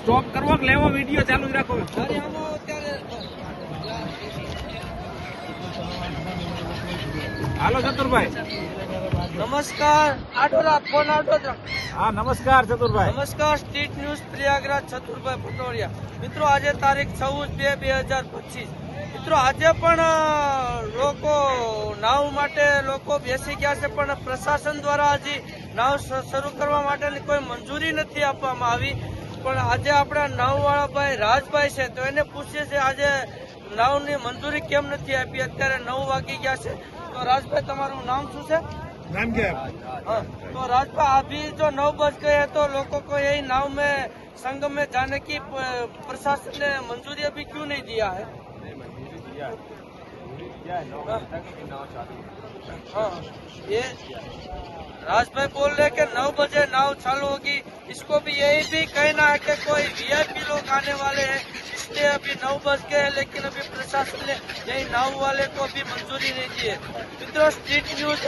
Stop કરવો કે લેવો? વિડીયો ચાલુ જ રાખો. હાલો ચતુરભાઈ. નમસ્કાર. ફોન આટોદરા. હા નમસ્કાર ચતુરભાઈ. નમસ્કાર. Street news Prayagraj, Chaturbhai Patodiya. મિત્રો આજે તારીખ 14/2/2025. મિત્રો આજે પણ લોકો નાવ માટે લોકો બેસી ગયા છે, પણ પ્રશાસન દ્વારા હજી નાવ શરૂ કરવા માટેની કોઈ મંજૂરી નથી આપવામાં આવી. પણ આજે આપણા નાવવાળા ભાઈ રાજભાઈ છે, તો એને પૂછીએ છે આજે નાવની મંજૂરી કેમ નથી આપી. અત્યારે 9 વાગી ગયા છે. તો રાજભાઈ તમારું નામ શું છે? नाम क्या है? हाँ, तो राजपा अभी जो 9 बज गए हैं, तो लोगों को यही नाव में संगम में जाने की प्रशासन ने मंजूरी अभी क्यों नहीं दिया है? हाँ, ये राजभाई बोल रहे कि 9 बजे नाव चालू होगी. इसको भी यही भी कहना है कि कोई वीआईपी लोग आने वाले हैं, इसलिए अभी 9 बज गए हैं, लेकिन अभी प्रशासन ने यही नाव वाले को भी मंजूरी नहीं दी है. મિત્રો સ્ટ્રીટ ન્યૂઝ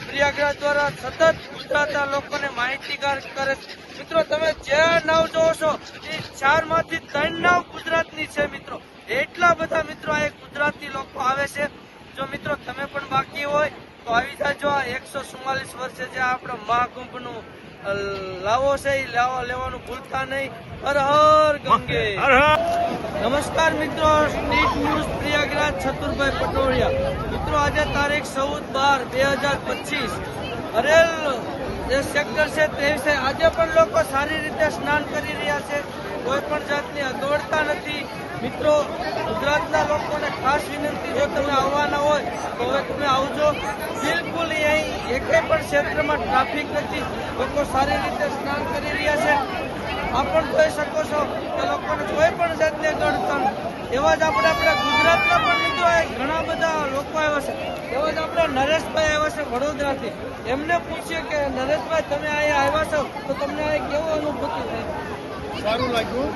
પ્રયાગરાજ દ્વારા સતત ગુજરાતના લોકોને માહિતીગાર કરે છે. મિત્રો તમે જે નાવ જોવો છો એ 4 માંથી 3 નાવ ગુજરાતની છે. મિત્રો એટલા બધા મિત્રો આ ગુજરાતી લોકો આવે છે. જો મિત્રો તમે પણ બાકી હોય તો આવી જાજો. આ 144 વર્ષે જે આપણા મહાકુંભનું લાવો છે એ લેવાનું ભૂલતા નહીં. હર હર ગંગે. નમસ્કાર મિત્રો, સ્ટ્રીટ ન્યૂઝ પ્રયાગરાજ, છતુરભાઈ પટોડિયા. મિત્રો આજે તારીખ 14/12/2025. હરેલ જે સેક્ટર છે તે વિશે આજે પણ લોકો સારી રીતે સ્નાન કરી રહ્યા છે. કોઈ પણ જાતની અગવડતા નથી. મિત્રો ગુજરાતના લોકોને ખાસ વિનંતી, જો તમે આવવાના હોય તો હવે તમે આવજો. બિલકુલ અહીં એકે પણ ક્ષેત્રમાં ટ્રાફિક નથી. લોકો સારી રીતે સ્નાન કરી રહ્યા છે. આપ પણ જોઈ શકો છો કે લોકોને કોઈ પણ જાતની અગવડતા નથી. એવા જ આપણા ગુજરાતના પણ મિત્રો ઘણા બધા લોકો આવ્યા છે. એવા જ આપણા નરેશભાઈ આવ્યા છે વડોદરાથી. એમને પૂછીએ કે નરેશભાઈ તમે અહીંયા આવ્યા છો તો તમને અહીંયા કેવો અનુભૂતિ થઈ? સારું લાગ્યું.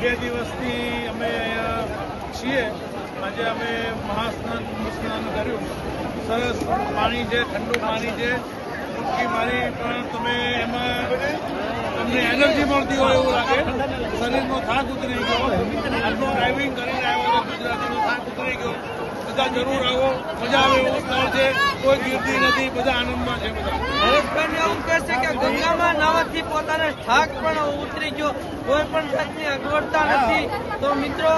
2 દિવસથી અમે અહીંયા છીએ. આજે અમે મહાસ્નાન કર્યું. સરસ પાણી છે, ઠંડુ પાણી છે. ડૂબકી મારી પણ તમે એમાં તમને એનર્જી મળતી હોય એવું લાગે. શરીરનો થાક ઉતરી ગયો. આજનો ડ્રાઇવિંગ કરીને આવ્યો ગુજરાતીનો થાક ઉતરી ગયો. બધા જરૂર આવો, મજા આવે એવું સ્થળ છે. કોઈ ગીર્દી નથી, બધા આનંદમાં છે. બધા નરેશભાઈને એવું કહે છે કે ગંગામાં નાવાથી પોતાને થાક પણ ઉતરી ગયો. કોઈ પણ જાતની અગવડતા નથી. તો મિત્રો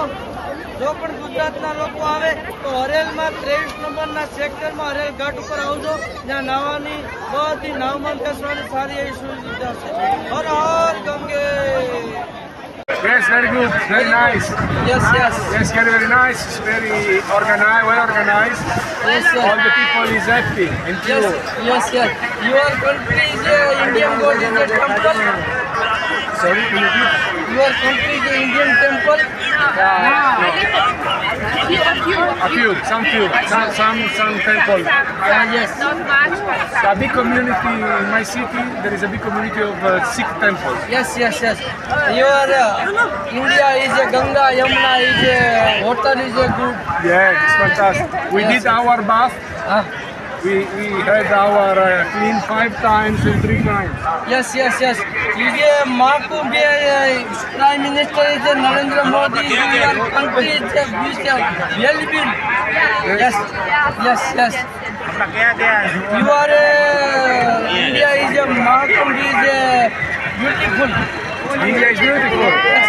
જો પણ ગુજરાતના લોકો આવે તો હરેલમાં 23 નંબરના સેક્ટરમાં હરેલ ઘાટ ઉપર આવજો. જ્યાં નાવાની બધી નાવમાં બેસવાની સારી એવી સુવિધા છે. હર હર ગંગે. Yes, very good, very nice. Yes, yes. Yes, very nice. It's very organized, well organized. Yes, sir. All the people is happy and Yes, pure. yes, yes. Your country is Indian God is a temple. Sorry, can you repeat? Your country is Indian temple. A few, some temple. Yes. A big community in my city. There is a big community of Sikh temples. Yes, yes, yes. Your India is a Ganga, Yamuna is a water is a good. Yeah, it's fantastic. We Yes. did our bath. We had our clean 5 times and 3 times. Yes, yes, yes. ये Mahakumbh Prime Minister is Narendra Modi. Your country is really big. Yes, yes, yes. Your India is a Mahakumbh is beautiful. India is beautiful. Yes,